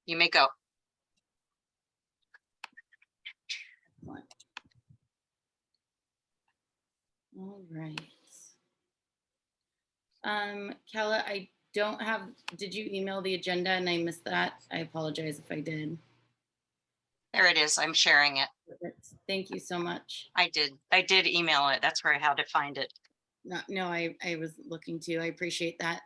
You may go. All right. Kala, I don't have, did you email the agenda and I missed that? I apologize if I did. There it is. I'm sharing it. Thank you so much. I did email it. That's where I had to find it. No, I was looking to. I appreciate that.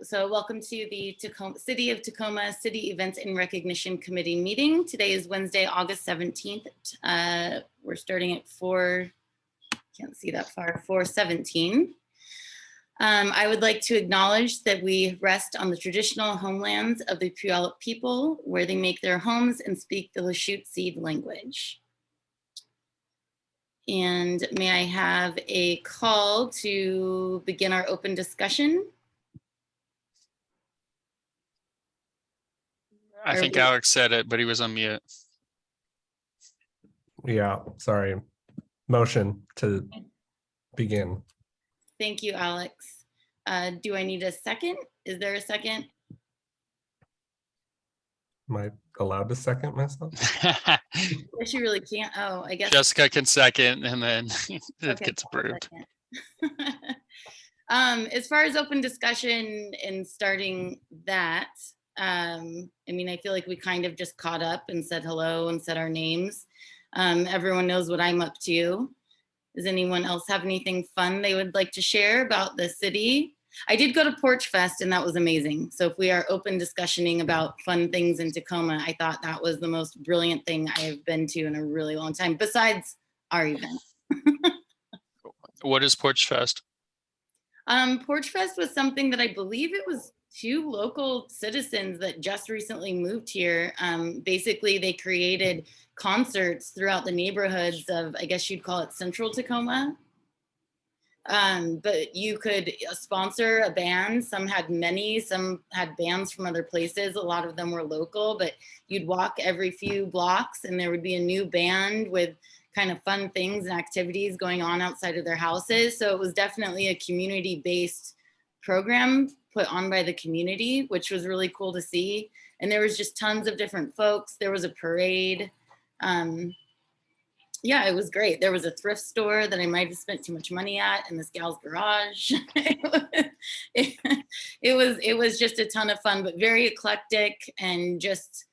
So welcome to the City of Tacoma City Events and Recognition Committee meeting. Today is Wednesday, August 17th. We're starting at 4:17. I would like to acknowledge that we rest on the traditional homelands of the Puyallup people, where they make their homes and speak the Lachute Seed language. And may I have a call to begin our open discussion? I think Alex said it, but he was on mute. Yeah, sorry. Motion to begin. Thank you, Alex. Do I need a second? Is there a second? Am I allowed to second myself? I guess you really can't. Oh, I guess. Jessica can second and then it Okay, gets approved. As far as open discussion and starting that, I mean, I feel like we kind of just caught up and said hello and said our names. Everyone knows what I'm up to. Does anyone else have anything fun they would like to share about the city? I did go to Porch Fest and that was amazing. So if we are open discussioning about fun things in Tacoma, I thought that was the most brilliant thing I have been to in a really long time, besides our event. What is Porch Fest? Porch Fest was something that I believe it was 2 local citizens that just recently moved here. Basically, they created concerts throughout the neighborhoods of, I guess you'd call it Central Tacoma. But you could sponsor a band. Some had many, some had bands from other places. A lot of them were local, but you'd walk every few blocks and there would be a new band with kind of fun things and activities going on outside of their houses. So it was definitely a community-based program put on by the community, which was really cool to see. And there was just tons of different folks. There was a parade. Yeah, it was great. There was a thrift store that I might have spent too much money at in this gal's garage. It was just a ton of fun, but very eclectic and just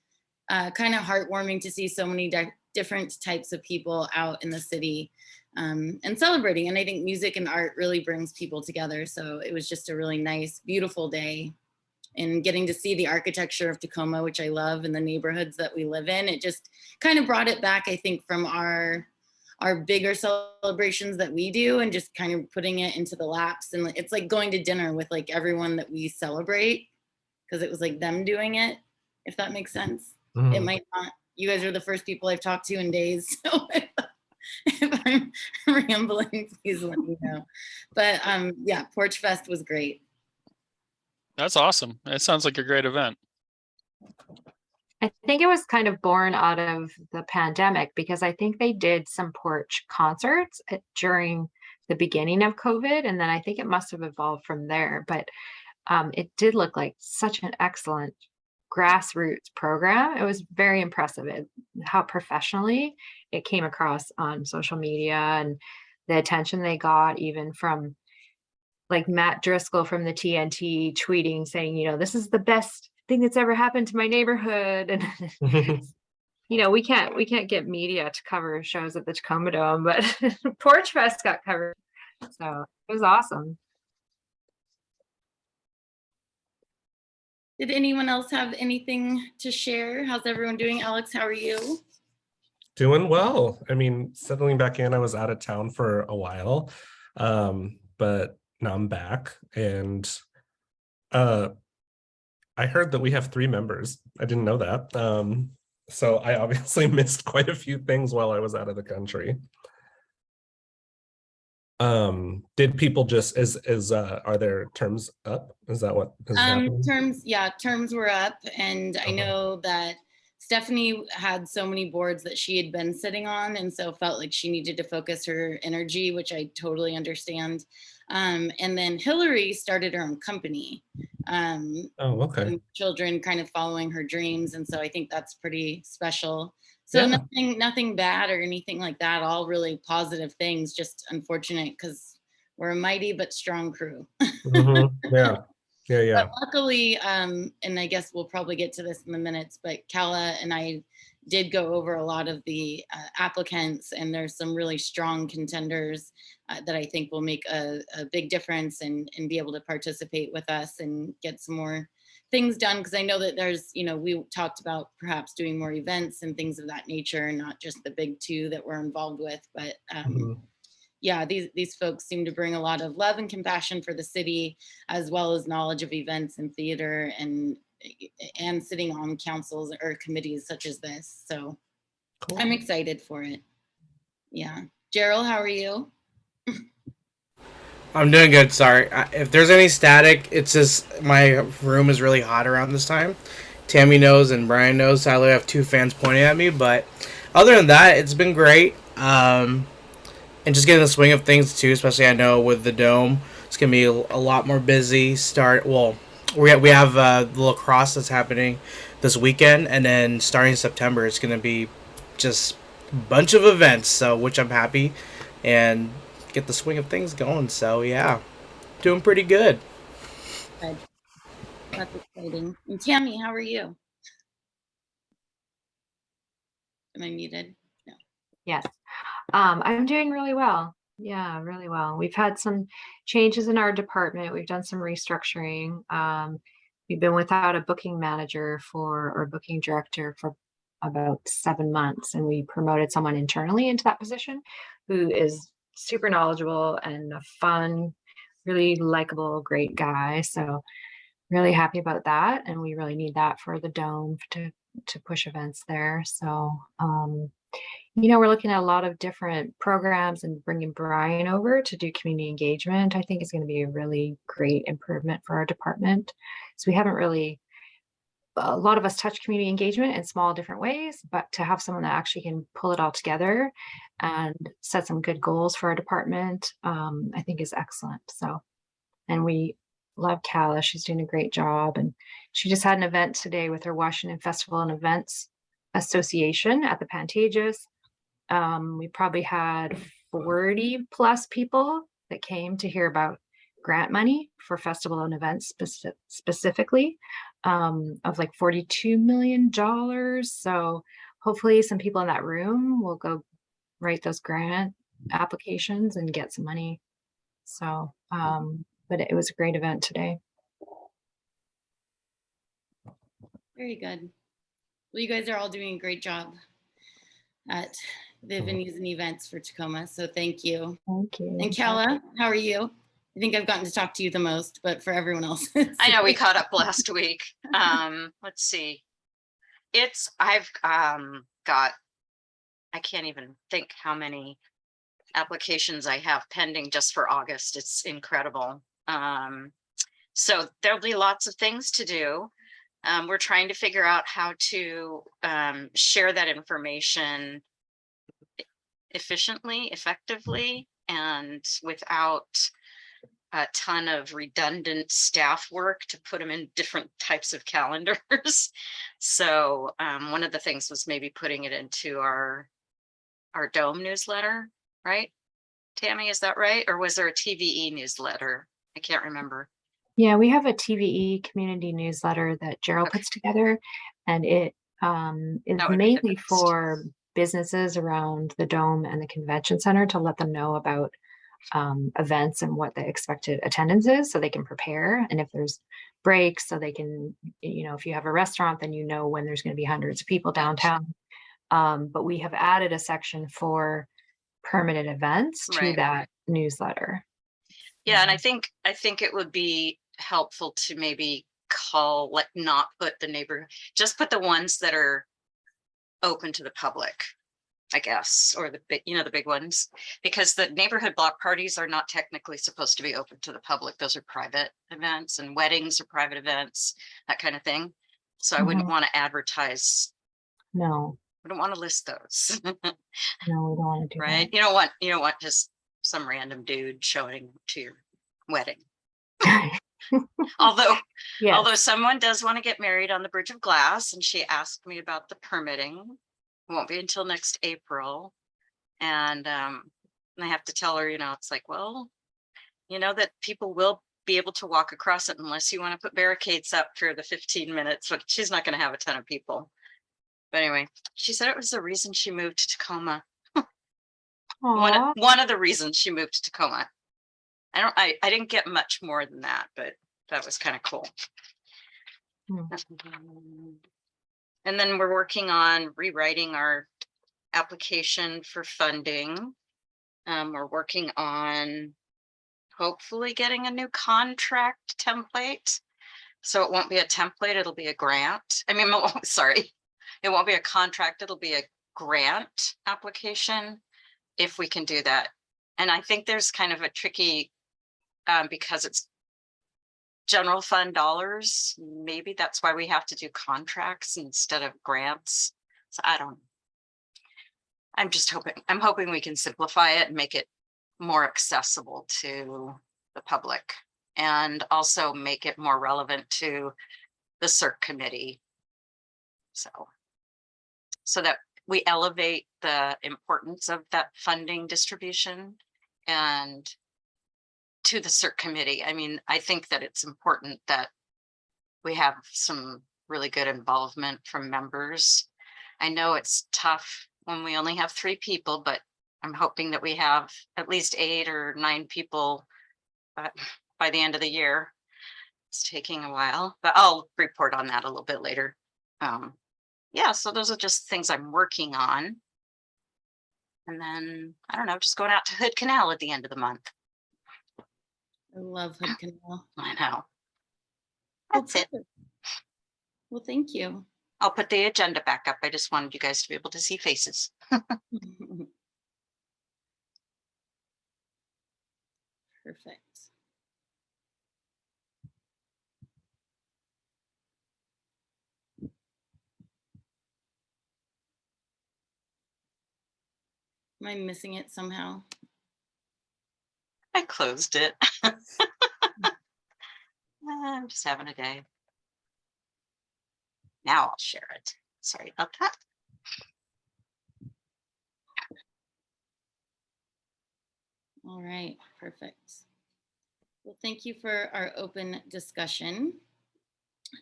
kind of heartwarming to see so many different types of people out in the city and celebrating. And I think music and art really brings people together. So it was just a really nice, beautiful day. And getting to see the architecture of Tacoma, which I love, and the neighborhoods that we live in, it just kind of brought it back, I think, from our bigger celebrations that we do and just kind of putting it into the laps. And it's like going to dinner with like everyone that we celebrate, because it was like them doing it, if that makes sense. Mm. It might not. You guys are the first people I've talked to in days. So if I'm rambling, please let me know. But yeah, Porch Fest was great. That's awesome. It sounds like a great event. I think it was kind of born out of the pandemic, because I think they did some porch concerts during the beginning of COVID. And then I think it must have evolved from there. But it did look like such an excellent grassroots program. It was very impressive how professionally it came across on social media, and the attention they got, even from like Matt Driscoll from the TNT tweeting saying, you know, this is the best thing that's ever happened to my neighborhood. And you know, we can't get media to cover shows at the Tacoma Dome, but Porch Fest got covered. So it was awesome. Did anyone else have anything to share? How's everyone doing? Alex, how are you? Doing well. I mean, settling back in, I was out of town for a while, but now I'm back. And I heard that we have 3 members. I didn't know that. So I obviously missed quite a few things while I was out of the country. Did people just are there terms up? Is that what is happening? Terms were up, and I Okay. know that Stephanie had so many boards that she had been sitting on, and so felt like she needed to focus her energy, which I totally understand. And then Hillary started her own company. Oh, okay. and children kind of following her dreams. And so I think that's pretty special. So Yeah. nothing bad or anything like that, all really positive things, just unfortunate because we're a mighty but strong crew. Mhm. Yeah. Yeah. But Yeah. luckily, and I guess we'll probably get to this in the minutes, but Kala and I did go over a lot of the applicants, and there's some really strong contenders that I think will make a big difference and be able to participate with us and get some more things done. Because I know that there's, we talked about perhaps doing more events and things of that nature, and not just the big two that we're involved with, but Mhm. yeah, these folks seem to bring a lot of love and compassion for the city, as well as knowledge of events and theater and sitting on councils or committees such as this. So Cool. I'm excited for it. Yeah. Gerald, how are you? I'm doing good. Sorry. If there's any static, it's just my room is really hot around this time. Tammy knows and Brian knows. So I literally have two fans pointing at me. But other than that, it's been great. And just getting the swing of things too. Especially I know with the dome, it's gonna be a lot more busy. We have the lacrosse that's happening this weekend, and then starting September, it's gonna be just a bunch of events. So which I'm happy and get the swing of things going. So yeah, doing pretty good. Good. That's exciting. And Tammy, how are you? Am I muted? No. Yes. I'm doing really well. Yeah, really well. We've had some changes in our department. We've done some restructuring. We've been without a booking manager or booking director for about 7 months, and we promoted someone internally into that position who is super knowledgeable and a fun, really likable, great guy. So really happy about that. And we really need that for the dome to push events there. So we're looking at a lot of different programs, and bringing Brian over to do community engagement, I think is going to be a really great improvement for our department. So we haven't really, a lot of us touch community engagement in small different ways, but to have someone that actually can pull it all together and set some good goals for our department, I think is excellent. So, and we love Kala. She's doing a great job. And she just had an event today with her Washington Festival and Events Association at the Pantages. We probably had 40 plus people that came to hear about grant money for festival and events specifically, of like $42 million. So hopefully some people in that room will go write those grant applications and get some money. So, but it was a great event today. Very good. Well, you guys are all doing a great job at the venues and events for Tacoma. So thank you. Thank you. And Kala, how are you? I think I've gotten to talk to you the most, but for everyone else. I know we caught up last week. Let's see. I've got, I can't even think how many applications I have pending just for August. It's incredible. So there'll be lots of things to do. We're trying to figure out how to share that information efficiently, effectively, and without a ton of redundant staff work to put them in different types of calendars. So one of the things was maybe putting it into our Dome newsletter, right? Tammy, is that right? Or was there a TVE newsletter? I can't remember. Yeah, we have a TVE community newsletter that Gerald puts together, and it is That would be the mainly best. for businesses around the Dome and the convention center to let them know about events and what the expected attendance is, so they can prepare. And if there's breaks, so they can, if you have a restaurant, then when there's going to be hundreds of people downtown. But we have added a section for permanent events to that newsletter. Yeah, and I think it would be helpful to maybe not put the neighborhood, just put the ones that are open to the public, I guess, or the big ones, because the neighborhood block parties are not technically supposed to be open to the public. Those are private events, and weddings are private events, that kind of thing. So I wouldn't want to advertise. No. I don't want to list those. No, we don't want to do right. that. You don't want just some random dude showing to your wedding. Although Yes. someone does want to get married on the Bridge of Glass, and she asked me about the permitting. It won't be until next April. And I have to tell her, it's like, well, that people will be able to walk across it unless you want to put barricades up for the 15 minutes, but she's not going to have a ton of people. But anyway, she said it was the reason she moved to Tacoma. Aw. One of the reasons she moved to Tacoma. I didn't get much more than that, but that was kind of cool. Hmm. And then we're working on rewriting our application for funding. We're working on hopefully getting a new contract template. So it won't be a template, it'll be a grant. I mean, sorry, it won't be a contract, it'll be a grant application if we can do that. And I think there's kind of a tricky, because it's general fund dollars, maybe that's why we have to do contracts instead of grants. So I don't, I'm hoping we can simplify it and make it more accessible to the public, and also make it more relevant to the CERC committee. So that we elevate the importance of that funding distribution and to the CERC committee. I mean, I think that it's important that we have some really good involvement from members. I know it's tough when we only have 3 people, but I'm hoping that we have at least 8 or 9 people by the end of the year. It's taking a while, but I'll report on that a little bit later. Yeah, so those are just things I'm working on. And then, I don't know, just going out to Hood Canal at the end of the month. I love Hood Canal. I know. Well, That's it. perfect. Well, thank you. I'll put the agenda back up. I just wanted you guys to be able to see faces. Perfect. Am I missing it somehow? I closed it. I'm just having a day. Now I'll share it. Sorry about that. All right, perfect. Well, thank you for our open discussion.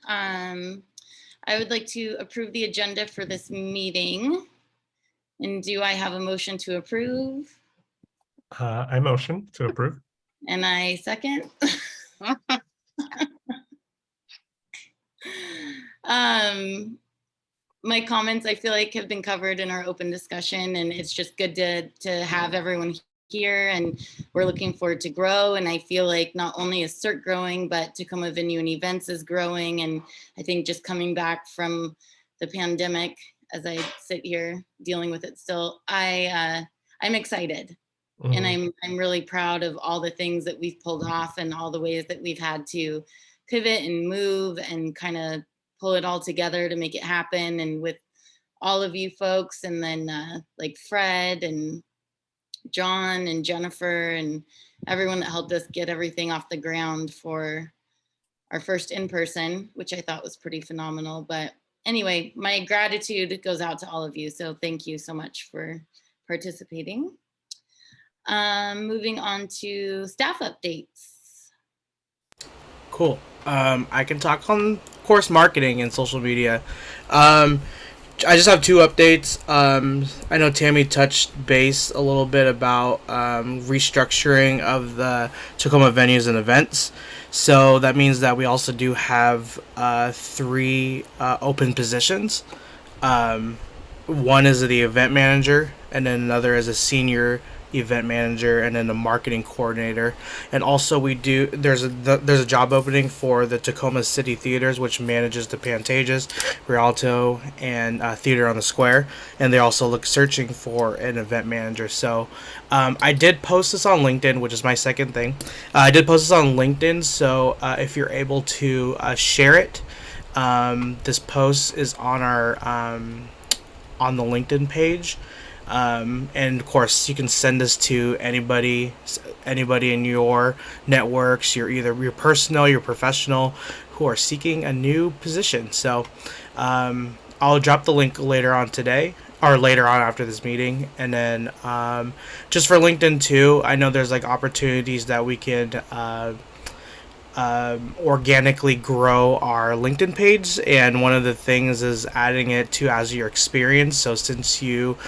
I would like to approve the agenda for this meeting. And do I have a motion to approve? I motion to approve. And I second. My comments, I feel like, have been covered in our open discussion, and it's just good to have everyone here, and we're looking forward to grow. And I feel like not only is CERC growing, but Tacoma Venue and Events is growing. And I think just coming back from the pandemic, as I sit here dealing with it still, I'm excited. And I'm really proud of all the things that we've pulled off and all the ways that we've had to pivot and move and kind of pull it all together to make it happen. And with all of you folks, and then like Fred and John and Jennifer and everyone that helped us get everything off the ground for our first in-person, which I thought was pretty phenomenal. But anyway, my gratitude goes out to all of you. So thank you so much for participating. Moving on to staff updates. Cool. I can talk on course marketing and social media. I just have 2 updates. I know Tammy touched base a little bit about restructuring of the Tacoma Venues and Events. So that means that we also do have 3 open positions. One is the event manager, and then another is a senior event manager, and then a marketing coordinator. And also there's a job opening for the Tacoma City Theaters, which manages the Pantages, Rialto, and Theater on the Square. And they're also searching for an event manager. So I did post this on LinkedIn, which is my second thing. I did post this on LinkedIn, so if you're able to share it, this post is on our on the LinkedIn page. And of course, you can send this to anybody in your networks, either your personal, your professional, who are seeking a new position. So I'll drop the link later on today, or later on after this meeting. And then just for LinkedIn too, I know there's like opportunities that we can organically grow our LinkedIn page, and one of the things is adding it to as your experience. So since you,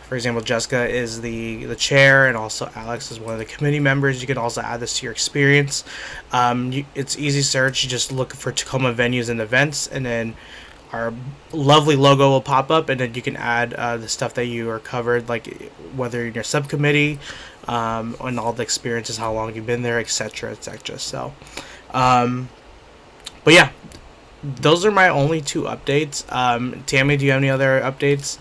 for example, Jessica is the chair, and also Alex is one of the committee members, you can also add this to your experience. It's easy search. You just look for Tacoma venues and events, and then our lovely logo will pop up, and then you can add the stuff that you are covered, like whether in your subcommittee, and all the experiences, how long you've been there, etc., etc. So, but yeah, those are my only 2 updates. Tammy, do you have any other updates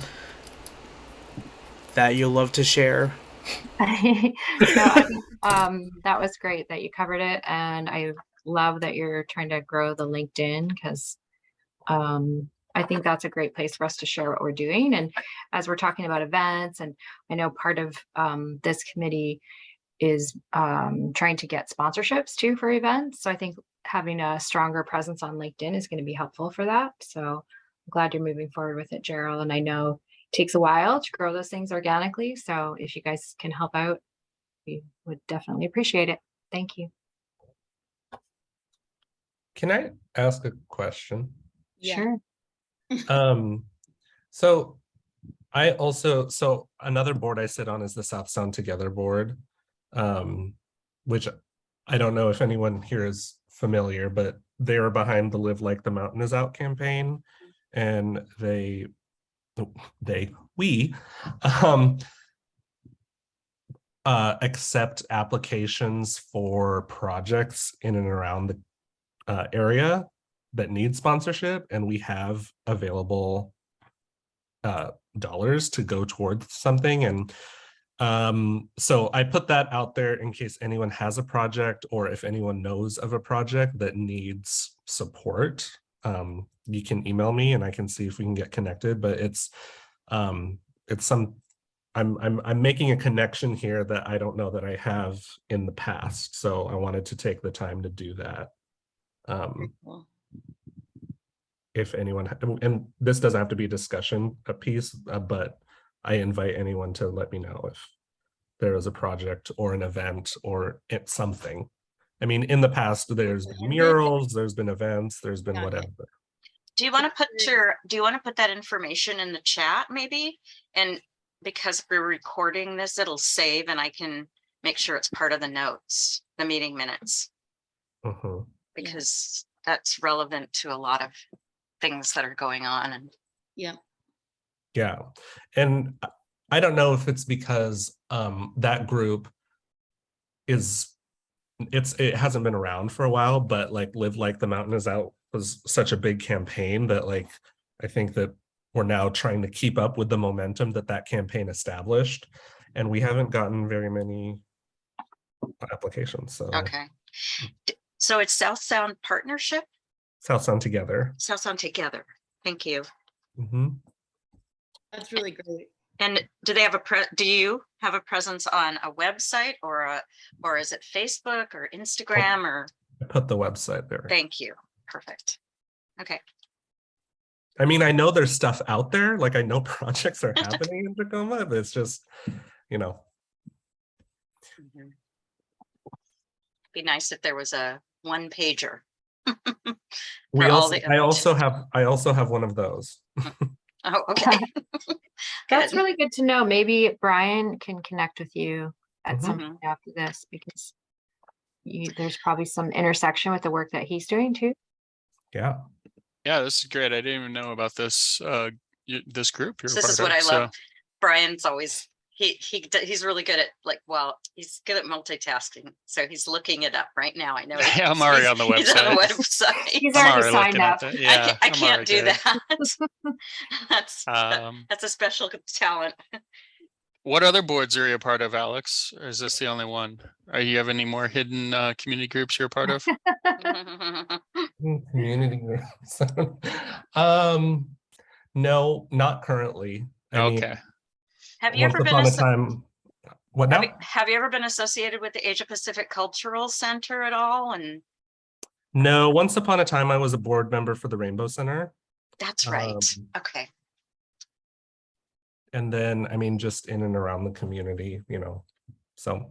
that you'll love to share? No, I think, that was great that you covered it, and I love that you're trying to grow the LinkedIn, because I think that's a great place for us to share what we're doing. And as we're talking about events, and I know part of this committee is trying to get sponsorships too for events. So I think having a stronger presence on LinkedIn is going to be helpful for that. So I'm glad you're moving forward with it, Gerald. And I know it takes a while to grow those things organically. So if you guys can help out, we would definitely appreciate it. Thank you. Can I ask a question? Sure. So so another board I sit on is the South Sound Together board, which I don't know if anyone here is familiar, but they were behind the Live Like the Mountain Is Out campaign, and we accept applications for projects in and around the area that need sponsorship, and we have available dollars to go towards something. And so I put that out there in case anyone has a project, or if anyone knows of a project that needs support, you can email me and I can see if we can get connected. But I'm making a connection here that I don't know that I have in the past, so I wanted to take the time to do that. If anyone, and this doesn't have to be a discussion piece, but I invite anyone to let me know if there is a project or an event or it's something. I mean, in the past, there's been murals, there's been events, there's been whatever. Do you want to put that information in the chat maybe? And because we're recording this, it'll save, and I can make sure it's part of the notes, the meeting minutes, because that's relevant to a lot of things that are going on. And yeah, and I don't know if it's because that group it hasn't been around for a while, but like Live Like the Mountain Is Out was such a big campaign that, like, I think that we're now trying to keep up with the momentum that campaign established, and we haven't gotten very many applications. So okay, so it's South Sound Partnership, South Sound Together. South Sound Together. Thank you. that's really great. And do they have do you have a presence on a website, or is it Facebook or Instagram, or? I put the website there. Thank you. Perfect. Okay. I mean, I know there's stuff out there, like I know projects are happening in Tacoma, but it's just, you know. Be nice if there was a one pager. I also have one of those. Oh, okay. That's really good to know. Maybe Brian can connect with you at some Mhm. point after this, because there's probably some intersection with the work that he's doing too. Yeah. Yeah, this is great. I didn't even know about this this group you're This part is of, what I so- love. Brian's always he's really good at, like, well, he's good at multitasking. So he's looking it up right now. I know. Yeah, I'm already on the He's on the website. website. He's I'm already already signed looking at up. that. Yeah, I I'm can't already do good. that. That's a special talent. What other boards are you a part of, Alex? Or is this the only one? Are you have any more hidden community groups you're a part of? Community groups. No, not currently. I mean, Okay. Have you Once ever been, upon a time, what now? have you ever been associated with the Asia Pacific Cultural Center at all? And No, once upon a time, I was a board member for the Rainbow Center. that's right. Um, Okay. And then, I mean, just in and around the community, so.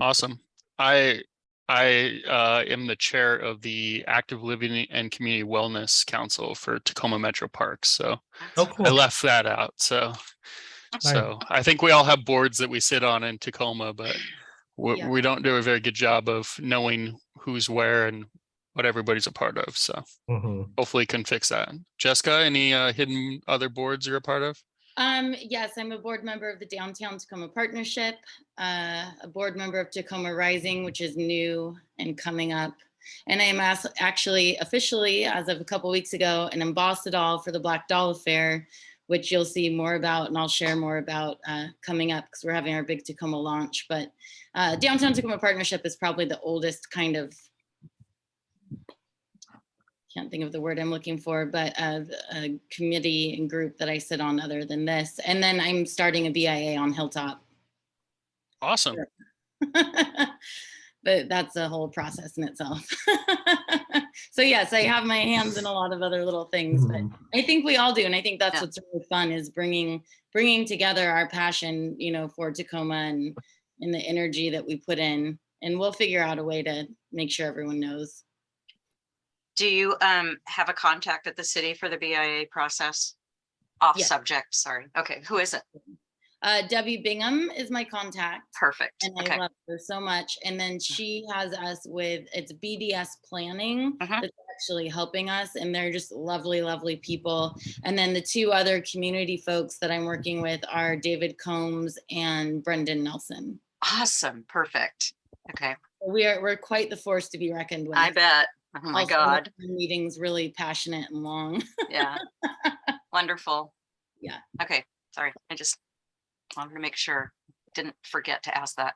Awesome. I am the chair of the Active Living and Community Wellness Council for Tacoma Metro Parks. So Oh, I cool. left that out. So I think we all have boards that we sit on in Tacoma, but Yeah. we don't do a very good job of knowing who's where and what everybody's a part of. So Mhm. hopefully can fix that. Jessica, any hidden other boards you're a part of? Yes, I'm a board member of the Downtown Tacoma Partnership, a board member of Tacoma Rising, which is new and coming up. And I am actually officially, as of a couple weeks ago, an ambassador for the Black Doll Affair, which you'll see more about and I'll share more about coming up because we're having our big Tacoma launch. But Downtown Tacoma Partnership is probably the oldest kind of, can't think of the word I'm looking for, but a committee and group that I sit on other than this. And then I'm starting a BIA on Hilltop. Awesome. But that's a whole process in itself. So yes, I have my hands in a lot of other little things, but Mhm. I think we all do. And I think that's Yeah. what's really fun is bringing together our passion, for Tacoma and the energy that we put in, and we'll figure out a way to make sure everyone knows. Do you have a contact at the city for the BIA process? Off Yes. subject, sorry. Okay, who is it? Debbie Bingham is my contact. Perfect. And I Okay. love her so much. And then she has us with, it's BDS planning Mhm. that's actually helping us. And they're just lovely, lovely people. And then the two other community folks that I'm working with are David Combs and Brendan Nelson. Awesome. Perfect. Okay. We're quite the force to be reckoned with. I bet. Oh my Also, God. meetings really passionate and long. Yeah. Wonderful. Yeah. Okay. Sorry. I just wanted to make sure. Didn't forget to ask that.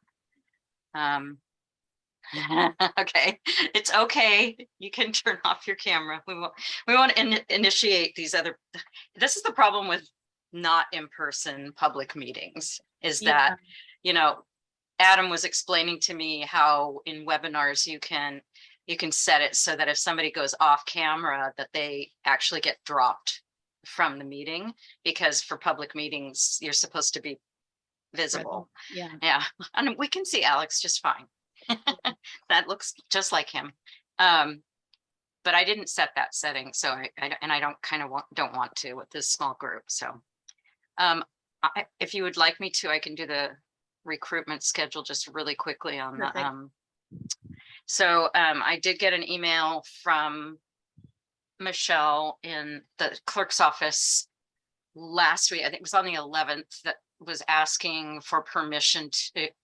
Okay. It's okay. You can turn off your camera. We want to initiate these other. This is the problem with not in-person public meetings is Yeah. that, Adam was explaining to me how in webinars you can set it so that if somebody goes off camera that they actually get dropped from the meeting, because for public meetings you're supposed to be visible. Yeah. Yeah. And we can see Alex just fine. That looks just like him. But I didn't set that setting, so I don't want to with this small group. So if you would like me to, I can do the recruitment schedule just really quickly on Perfect. the I did get an email from Michelle in the clerk's office last week. I think it was on the 11th, that was asking for permission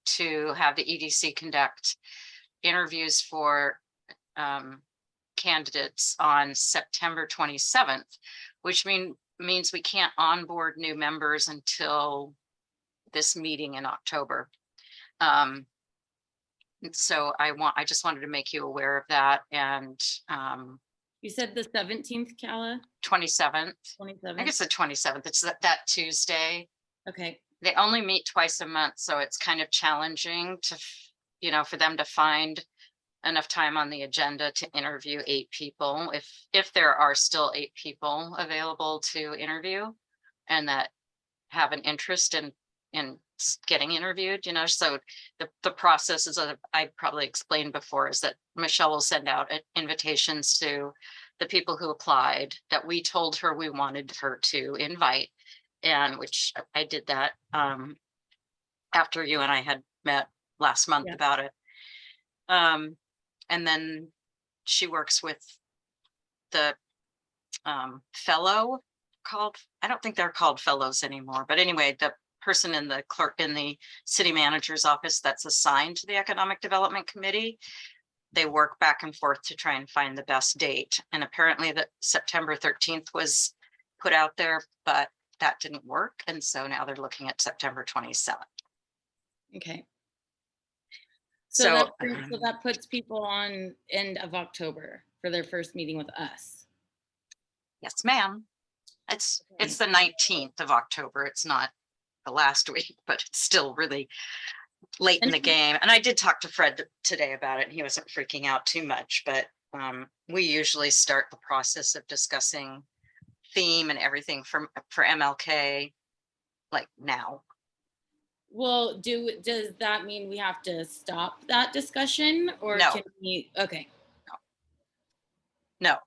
to have the EDC conduct interviews for candidates on September 27th, which means we can't onboard new members until this meeting in October. So I just wanted to make you aware of that. And You said the 17th, Kala? 27th, I 27th? think it's the 27th. It's that Tuesday. Okay. They only meet twice a month, so it's kind of challenging to, for them to find enough time on the agenda to interview 8 people. If there are still 8 people available to interview and that have an interest in getting interviewed, so the process is, I probably explained before, is that Michelle will send out invitations to the people who applied that we told her we wanted her to invite, and which I did that after you and I had met last month about it. And then she works with the fellow called, I don't think they're called fellows anymore, but anyway, the person in the city manager's office that's assigned to the Economic Development Committee, they work back and forth to try and find the best date. And apparently that September 13th was put out there, but that didn't work. And so now they're looking at September 27th. Okay. So that puts people on end of October for their first meeting with us. Yes, ma'am. It's the 19th of October. It's not the last week, but it's still really late in the game. And I did talk to Fred today about it, and he wasn't freaking out too much, but we usually start the process of discussing theme and everything for MLK like now. Well, does that mean we have to stop that discussion, or No. can we? Okay. No,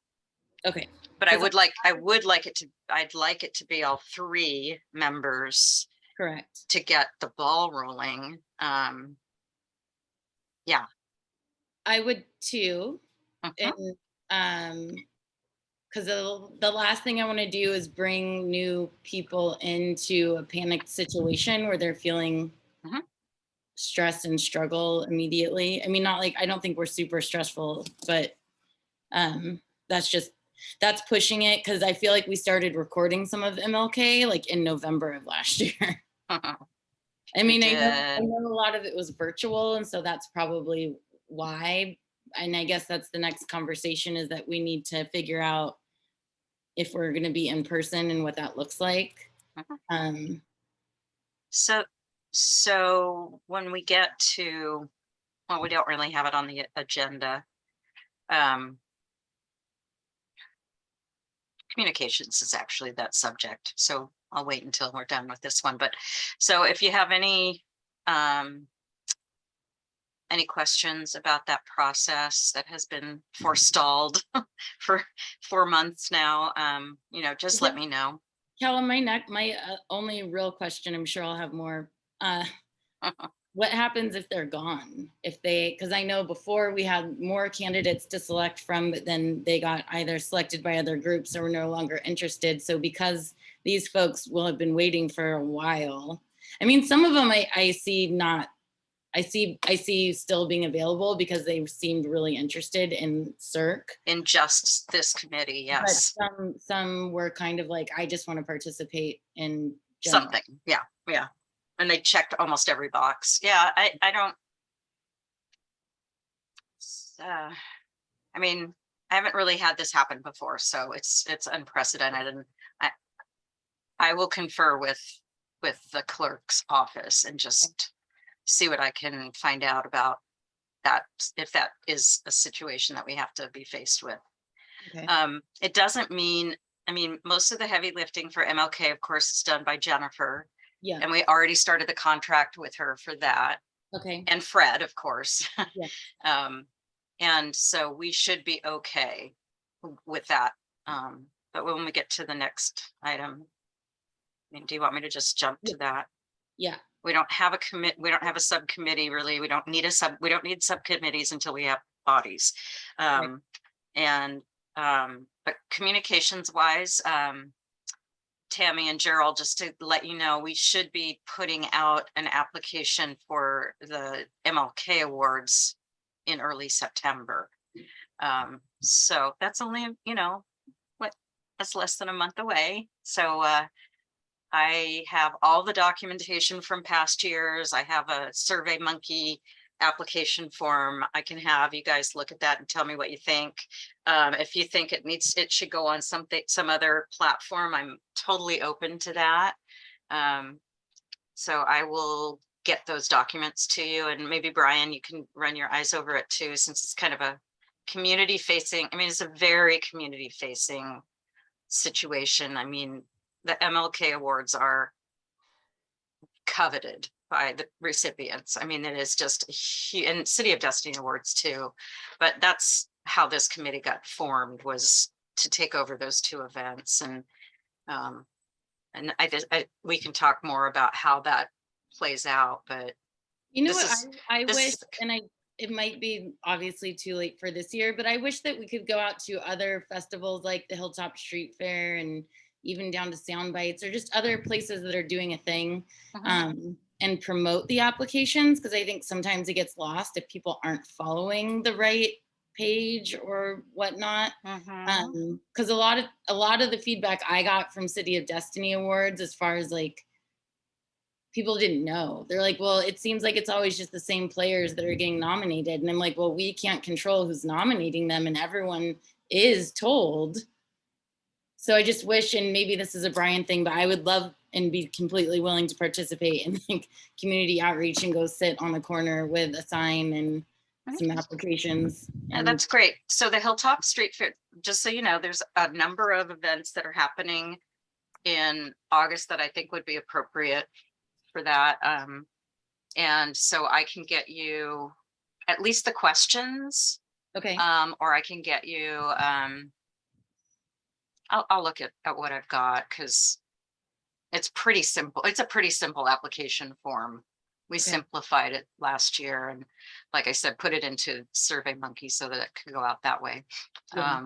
Okay. but I'd like it to be all 3 members Correct. to get the ball rolling. Yeah. I would too. Mhm. And because the last thing I want to do is bring new people into a panicked situation where they're feeling Mhm. stress and struggle immediately. I mean, not like, I don't think we're super stressful, but that's pushing it, because I feel like we started recording some of MLK like in November of last year. I mean, I know a lot of it was virtual, and so that's probably why. And I guess that's the next conversation, is that we need to figure out if we're going to be in person and what that looks like. So when we get to, well, we don't really have it on the agenda. Communications is actually that subject, so I'll wait until we're done with this one. But so if you have any questions about that process that has been forestalled for 4 months now, just let me know. Callum, my only real question, I'm sure I'll have more. What happens if they're gone? Because I know before we had more candidates to select from, but then they got either selected by other groups or were no longer interested. So because these folks will have been waiting for a while, I mean, some of them I see still being available because they seemed really interested in CERC. In just this committee, yes. But some were kind of like, I just want to participate in general. Something, yeah. And they checked almost every box. Yeah, I don't. I mean, I haven't really had this happen before, so it's unprecedented, and I will confer with the clerk's office and just see what I can find out about that, if that is a situation that we have to be faced with. Okay. It doesn't mean, I mean, most of the heavy lifting for MLK, of course, is done by Jennifer. Yeah. And we already started the contract with her for that. Okay. And Fred, of course. Yeah. And so we should be okay with that. But when we get to the next item, I mean, do you want me to just jump to that? Yeah. We don't have a subcommittee, really. We don't need subcommittees until we have bodies. Right. But communications wise, Tammy and Gerald, just to let you know, we should be putting out an application for the MLK Awards in early September. So that's only, that's less than a month away. So I have all the documentation from past years. I have a SurveyMonkey application form. I can have you guys look at that and tell me what you think. If you think it should go on some other platform, I'm totally open to that. So I will get those documents to you, and maybe Brian, you can run your eyes over it too, since it's kind of a community facing, I mean, it's a very community facing situation. I mean, the MLK Awards are coveted by the recipients. I mean, it is just huge, and City of Destiny Awards too. But that's how this committee got formed, was to take over those 2 events. And we can talk more about how that plays out. But you know what, I wish, and it might be obviously too late for this year, but I wish that we could go out to other festivals like the Hilltop Street Fair, and even down to Sound Bites, or just other places that are doing a thing, and promote the applications, because I think sometimes it gets lost if people aren't following the right page or whatnot. Because a lot of the feedback I got from City of Destiny Awards, as far as like, people didn't know. They're like, well, it seems like it's always just the same players that are getting nominated. And I'm like, well, we can't control who's nominating them, and everyone is told. So I just wish, and maybe this is a Brian thing, but I would love and be completely willing to participate in like community outreach and go sit on the corner with a sign and some applications. Yeah, And that's great. So the Hilltop Street Fair, just so you know, there's a number of events that are happening in August that I think would be appropriate for that. And so I can get you at least the questions, okay, or I can get you, I'll look at what I've got, because it's pretty simple. It's a pretty simple application form. We simplified it last year, and like I said, put it into SurveyMonkey so that it could go out that way. Yeah.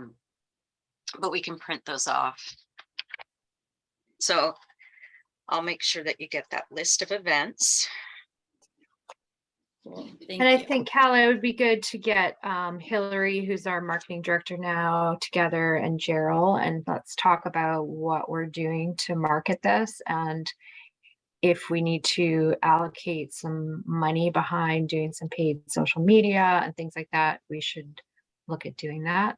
But we can print those off. So I'll make sure that you get that list of events. cool. Thank And I you. think, Cal, it would be good to get Hillary, who's our marketing director now, together, and Gerald, and let's talk about what we're doing to market this, and if we need to allocate some money behind doing some paid social media and things like that, we should look at doing that.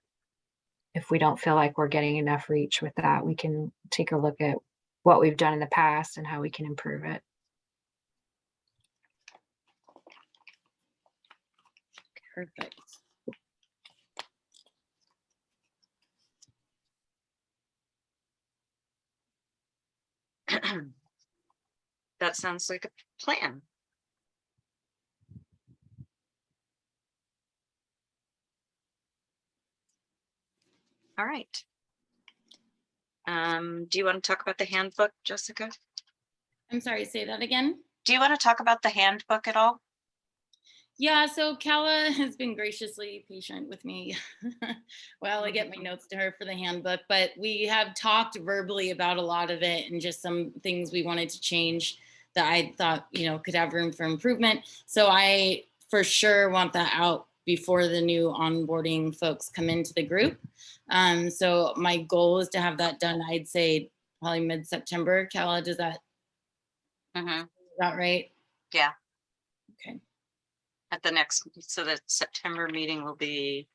If we don't feel like we're getting enough reach with that, we can take a look at what we've done in the past and how we can improve it. Perfect. That sounds like a plan. All right. Do you want to talk about the handbook, Jessica? I'm sorry, say that again. Do you want to talk about the handbook at all? Yeah, so Kala has been graciously patient with me while I get my notes to her for the handbook, but we have talked verbally about a lot of it and just some things we wanted to change that I thought, you know, could have room for improvement. So I for sure want that out before the new onboarding folks come into the group. So my goal is to have that done, I'd say probably mid-September. Kala, is that right? Yeah. Okay. At the next, so the September meeting will be,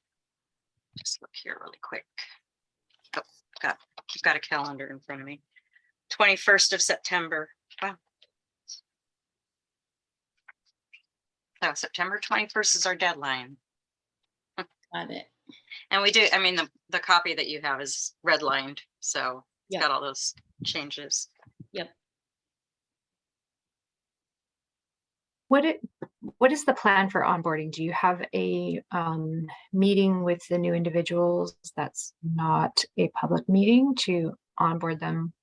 just look here really quick. Oh, I've got a calendar in front of me. 21st of September. Wow. So September 21st is our deadline. Got it. And we do, I mean, the copy that you have is redlined, so it's Yeah. got all those changes. Yep. What is the plan for onboarding? Do you have a meeting with the new individuals that's not a public meeting to onboard them?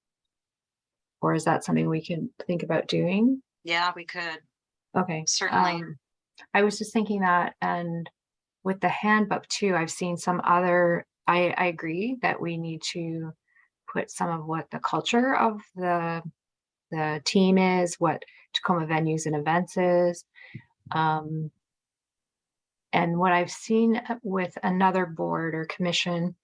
Or is that something we can think about doing? Yeah, we could. Okay. Certainly. I was just thinking that, and with the handbook too, I've seen some other, I agree that we need to put some of what the culture of the team is, what Tacoma Venues and Events is. And what I've seen with another board or commission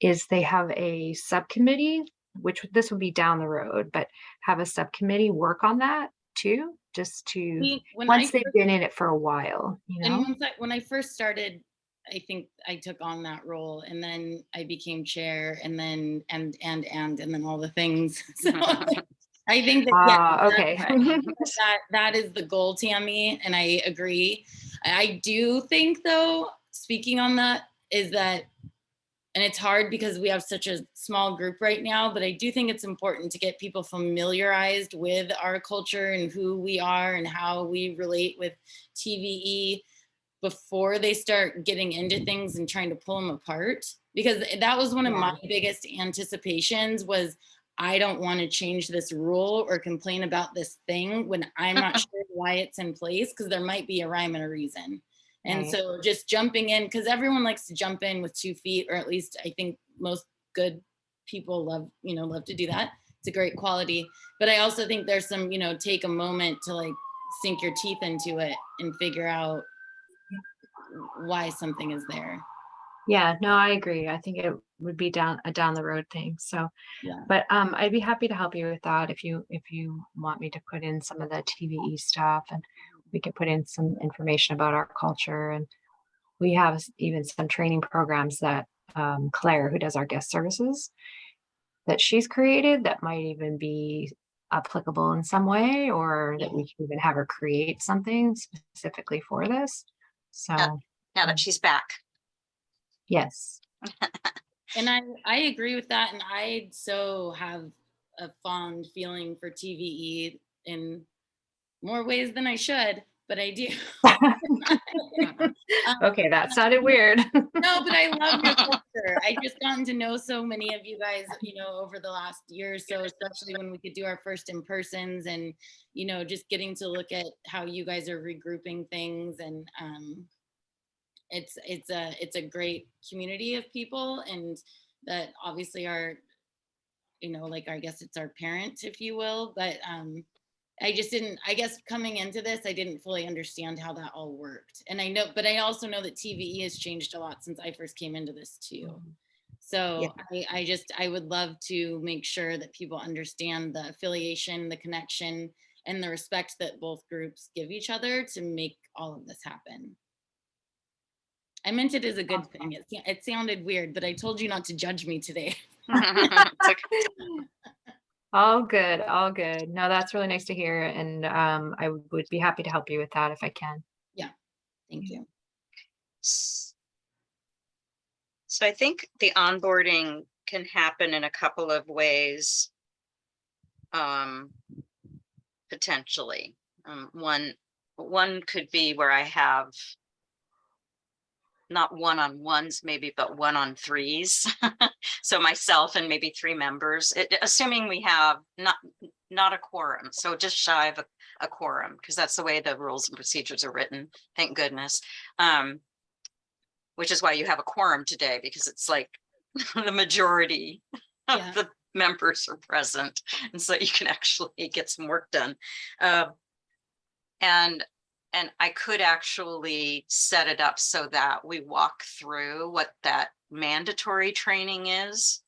is they have a subcommittee, which this would be down the road, but have a subcommittee work on that too, just to, once they've been in it for a while, you know? And when I first started, I think I took on that role, and then I became chair, and then and then all the things. So I think that Okay. that is the goal, Tammy, and I agree. I do think, though, speaking on that, is that, and it's hard because we have such a small group right now, but I do think it's important to get people familiarized with our culture and who we are and how we relate with TVE before they start getting into things and trying to pull them apart. Because that was one of my biggest anticipations, was I don't want to change this rule or complain about this thing when I'm not sure why it's in place, because there might be a rhyme and a reason. And so just jumping in, because everyone likes to jump in with 2 feet, or at least I think most good people love to do that. It's a great quality. But I also think there's some, take a moment to like sink your teeth into it and figure out why something is there. Yeah, no, I agree. I think it would be a down the road thing. So, yeah. But I'd be happy to help you with that if you want me to put in some of the TVE stuff, and we could put in some information about our culture. And we have even some training programs that Claire, who does our guest services, that she's created that might even be applicable in some way, or that we can even have her create something specifically for this. So Now that she's back. yes. And I agree with that. And I so have a fond feeling for TVE in more ways than I should, but I do. Okay, that sounded weird. No, but I love your culture. I just gotten to know so many of you guys, over the last year or so, especially when we could do our first in-persons, and, just getting to look at how you guys are regrouping things. And it's a great community of people, and that obviously are, like, I guess it's our parent, if you will, but I guess coming into this, I didn't fully understand how that all worked. And but I also know that TVE has changed a lot since I first came into this too. So I would love to make sure that people understand the affiliation, the connection, and the respect that both groups give each other to make all of this happen. I meant it as a good thing. It sounded weird, but I told you not to judge me today. It's okay. All good, all good. No, that's really nice to hear. And I would be happy to help you with that if I can. Yeah, thank you. So I think the onboarding can happen in a couple of ways, potentially. One could be where I have not one-on-ones maybe, but one-on-threes. So myself and maybe 3 members, assuming we have not a quorum, so just shy of a quorum, because that's the way the rules and procedures are written, thank goodness. Which is why you have a quorum today, because it's like the majority of the members are present, and so you can actually get some work done. And I could actually set it up so that we walk through what that mandatory training is.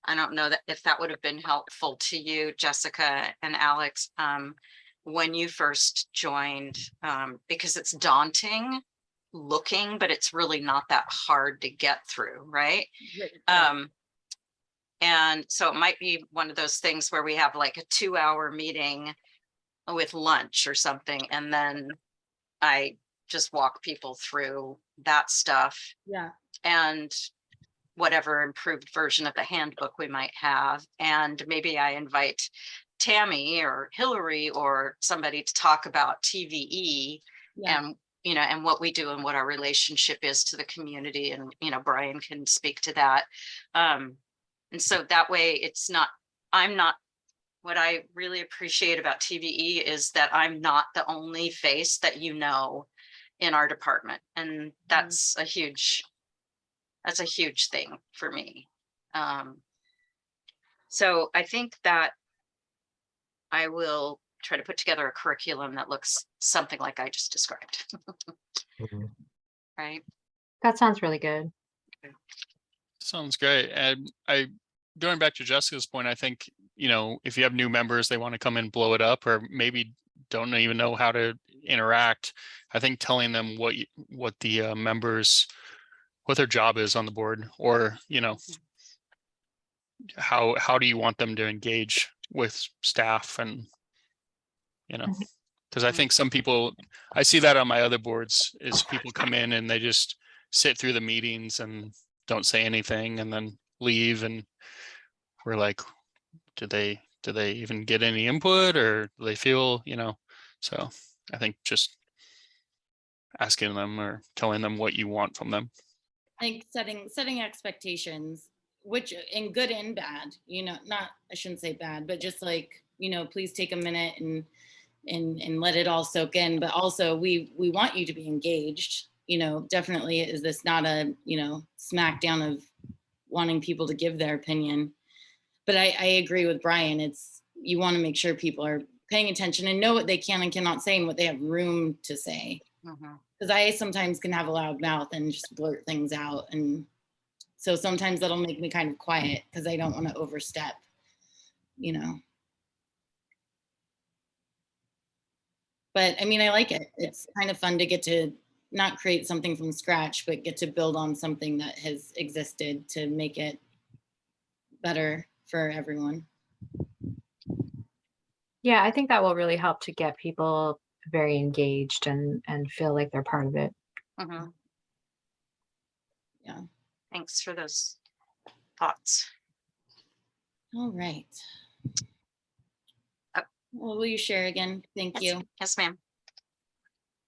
I don't know if that would have been helpful to you, Jessica and Alex, when you first joined, because it's daunting looking, but it's really not that hard to get through, right? And so it might be one of those things where we have like a 2-hour meeting with lunch or something, and then I just walk people through that stuff. Yeah. And whatever improved version of the handbook we might have. And maybe I invite Tammy or Hillary or somebody to talk about TVE and, and what we do and what our relationship is to the community. And, Brian can speak to that. And so that way what I really appreciate about TVE is that I'm not the only face that in our department. And that's a huge thing for me. So I think that I will try to put together a curriculum that looks something like I just described. Right? That sounds really good. Sounds great. And going back to Jessica's point, I think, if you have new members, they want to come and blow it up, or maybe don't even know how to interact. I think telling them what the members, what their job is on the board, or, how do you want them to engage with staff, and, because I think some people, I see that on my other boards, is people come in and they just sit through the meetings and don't say anything and then leave, and we're like, do they even get any input, or do they feel, so I think just asking them or telling them what you want from them. I think setting expectations, which in good and bad, not, I shouldn't say bad, but just like, please take a minute and let it all soak in. But also we want you to be engaged, definitely. Is this not a, smackdown of wanting people to give their opinion? But I agree with Brian. You want to make sure people are paying attention and know what they can and cannot say and what they have room to say. Because I sometimes can have a loud mouth and just blurt things out. And so sometimes that'll make me kind of quiet because I don't want to overstep, But I mean, I like it. It's kind of fun to get to not create something from scratch, but get to build on something that has existed to make it better for everyone. Yeah, I think that will really help to get people very engaged and feel like they're part of it. Mhm. Yeah. Thanks for those thoughts. All right. Uh, Well, will you share again? Thank Yes, you. yes, ma'am.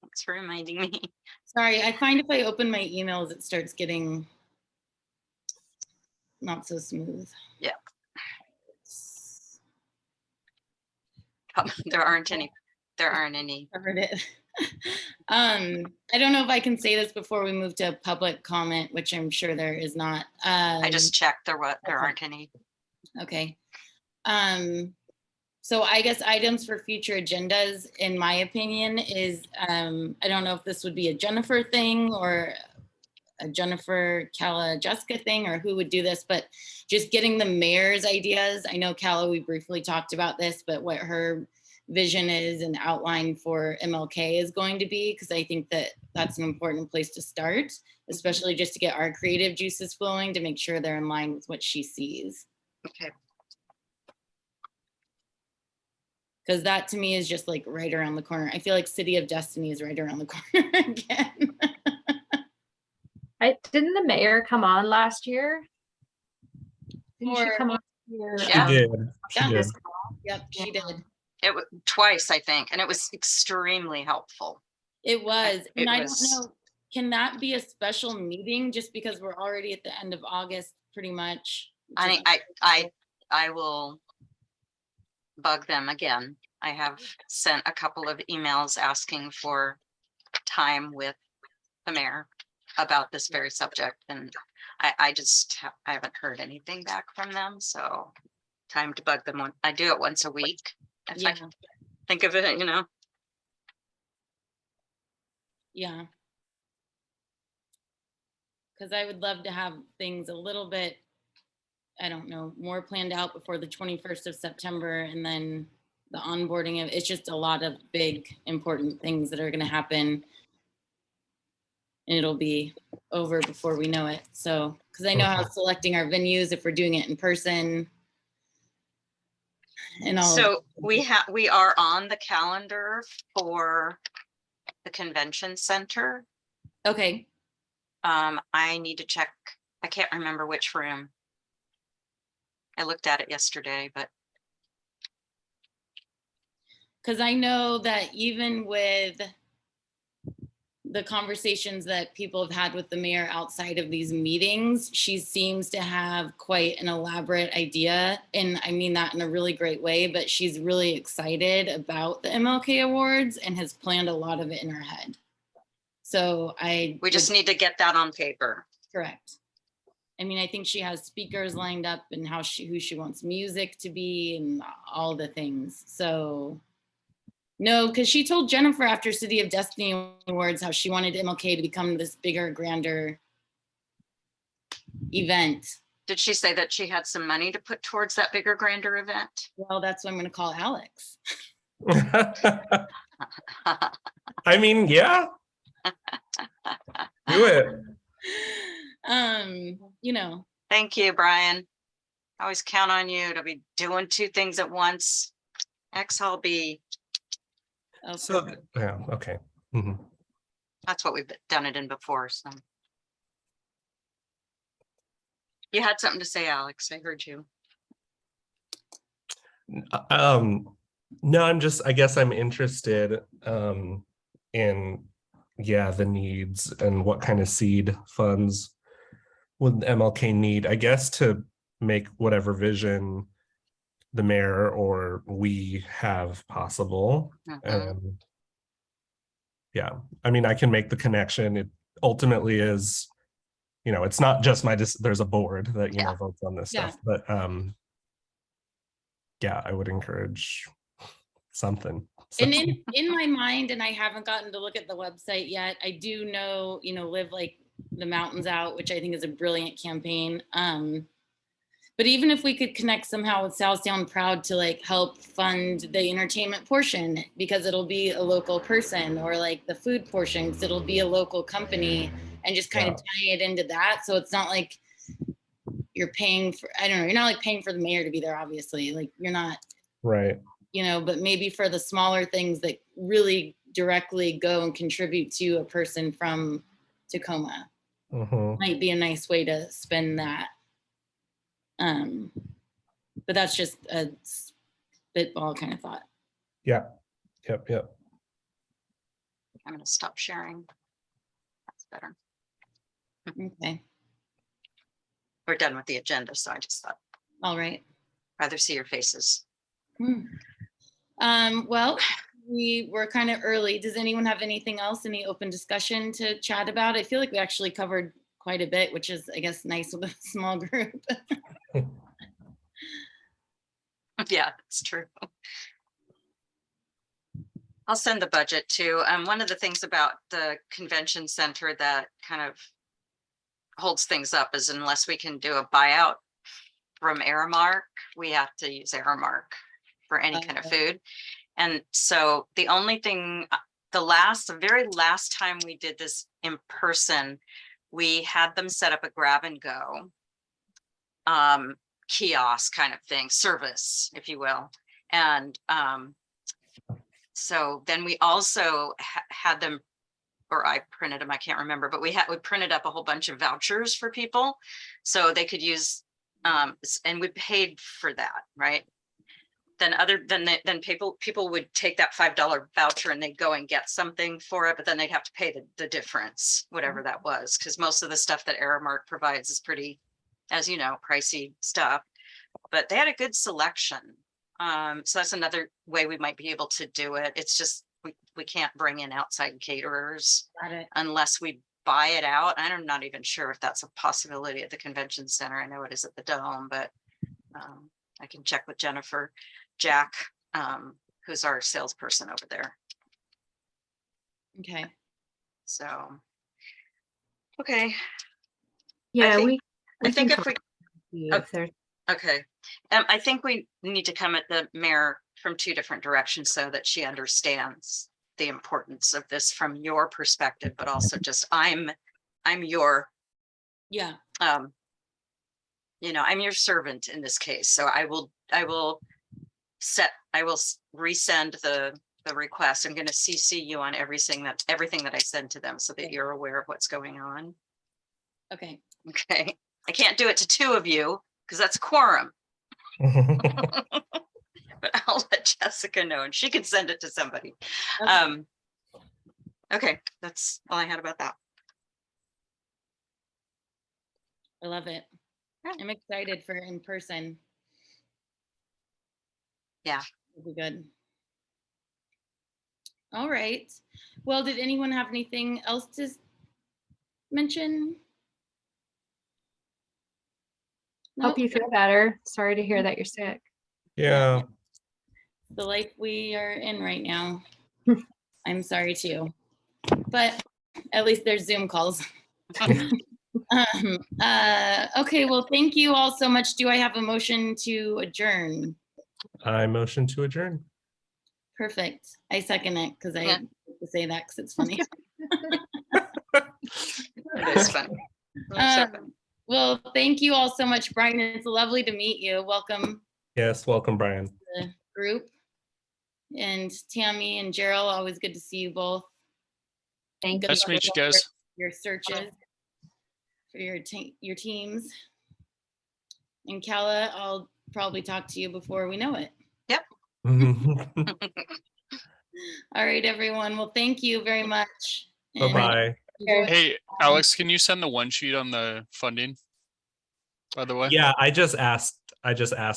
Thanks for reminding me. Sorry, I find if I open my emails, it starts getting not so smooth. Yeah. There aren't any. Covered it. I don't know if I can say this before we move to public comment, which I'm sure there is not. I just checked. There okay. aren't any. Okay. So I guess items for future agendas, in my opinion, is I don't know if this would be a Jennifer thing or a Jennifer, Calla, Jessica thing, or who would do this, but just getting the mayor's ideas. I know Calla, we briefly talked about this, but what her vision is and outline for MLK is going to be, because I think that that's an important place to start, especially just to get our creative juices flowing to make sure they're in line with what she sees. Okay. Because that to me is just like right around the corner. I feel like City of Destiny is right around the corner again. Didn't the mayor come on last year? Didn't she Or- come on here? She Yeah. did. She Yeah. did. Yep, she did. It was twice, I think, and it was extremely helpful. It was. It And I was- don't know, can that be a special meeting just because we're already at the end of August pretty much? I will bug them again. I have sent a couple of emails asking for time with the mayor about this very subject, and I haven't heard anything back from them, so time to bug them. I do it once a week. If I Yeah, think of it, yeah. Because I would love to have things a little bit, I don't know, more planned out before the 21st of September, and then the onboarding of, it's just a lot of big, important things that are going to happen. And it'll be over before we know it. So, because I know how selecting our venues, if we're doing it in person and all. So we are on the calendar for the convention center. Okay. I need to check. I can't remember which room. I looked at it yesterday, but Because I know that even with the conversations that people have had with the mayor outside of these meetings, she seems to have quite an elaborate idea. And I mean that in a really great way, but she's really excited about the MLK Awards and has planned a lot of it in her head. So we just need to get that on paper. Correct. I mean, I think she has speakers lined up and who she wants music to be and all the things. So no, because she told Jennifer after City of Destiny Awards how she wanted MLK to become this bigger, grander event. Did she say that she had some money to put towards that bigger, grander event? Well, that's what I'm going to call Alex. I mean, yeah. Do it. You know. Thank you, Brian. I always count on you to be doing two things at once. X, I'll be. Oh, So, perfect. yeah, okay. Mhm. That's what we've done it in before. So you had something to say, Alex. I heard you. No, I guess I'm interested in the needs and what kind of seed funds would MLK need, I guess, to make whatever vision the mayor or we have possible. Mhm. Yeah, I mean, I can make the connection. It ultimately is, it's not just there's a board that, votes on this Yeah. stuff, but yeah, I would encourage something. So- And in my mind, and I haven't gotten to look at the website yet, I do know, Live Like the Mountains Out, which I think is a brilliant campaign. But even if we could connect somehow with Southdown Proud to like help fund the entertainment portion, because it'll be a local person, or like the food portion, because it'll be a local company, and just kind of tie it into that. So it's not like, you're paying for, I don't know, you're not like paying for the mayor to be there, obviously, like you're not, Right. you know, but maybe for the smaller things that really directly go and contribute to a person from Tacoma might be a nice way to spend that. But that's just a spitball kind of thought. Yeah. Yep. I'm gonna stop sharing. That's better. Okay, We're done with the agenda, so I just thought all right. rather see your faces. Well, we were kind of early. Does anyone have anything else, any open discussion to chat about? I feel like we actually covered quite a bit, which is, I guess, nice with a small group. Yeah, it's true. I'll send the budget too. One of the things about the convention center that kind of holds things up is unless we can do a buyout from Aramark, we have to use Aramark for any kind of food. And so the only thing, the very last time we did this in person, we had them set up a grab and go kiosk kind of thing, service, if you will. And so then we also had them, or I printed them, I can't remember, but we printed up a whole bunch of vouchers for people so they could use, and we paid for that, right? Then people would take that $5 voucher and they'd go and get something for it, but then they'd have to pay the difference, whatever that was, because most of the stuff that Aramark provides is pretty, as you know, pricey stuff. But they had a good selection. So that's another way we might be able to do it. It's just we can't bring in outside caterers unless we buy it out. I'm not even sure if that's a possibility at the convention center. I know it is at the Dome, but I can check with Jack, who's our salesperson over there. Okay. So, okay. Yeah, I think can if we, see oh, if there's okay. I think we need to come at the mayor from two different directions so that she understands the importance of this from your perspective, but also just I'm your, Yeah. you know, I'm your servant in this case. So I will resend the request. I'm going to CC you on everything that I send to them so that you're aware of what's going on. Okay. Okay. I can't do it to two of you because that's quorum. But I'll let Jessica know and she can send it to somebody. Okay. Okay, that's all I had about that. I love it. Yeah. I'm excited for in person. Yeah. It'll be good. All right. Well, did anyone have anything else to mention? hope Nope. you feel better. Sorry to hear that you're sick. Yeah. The life we are in right now. I'm sorry too, but at least there's Zoom calls. Okay, well, thank you all so much. Do I have a motion to adjourn? I motion to adjourn. Perfect. I second it because I Yeah. have to say that because it's funny. It is fun. It's so fun. Well, thank you all so much, Brian. It's lovely to meet you. Welcome Yes, welcome, Brian. to the group. And Tammy and Gerald, always good to see you both. Thank Good Nice luck to meet you with guys. your searches for your teams. And Kala, I'll probably talk to you before we know it. All right, everyone. Well, thank you very much. And Bye-bye. enjoy- Hey, Alex, can you send the one sheet on the funding? By the way? Yeah, I just asked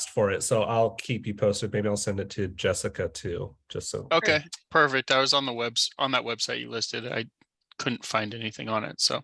for it, so I'll keep you posted. Maybe I'll send it to Jessica too, just so. Okay, perfect. I was on that website you listed. I couldn't find anything on it, so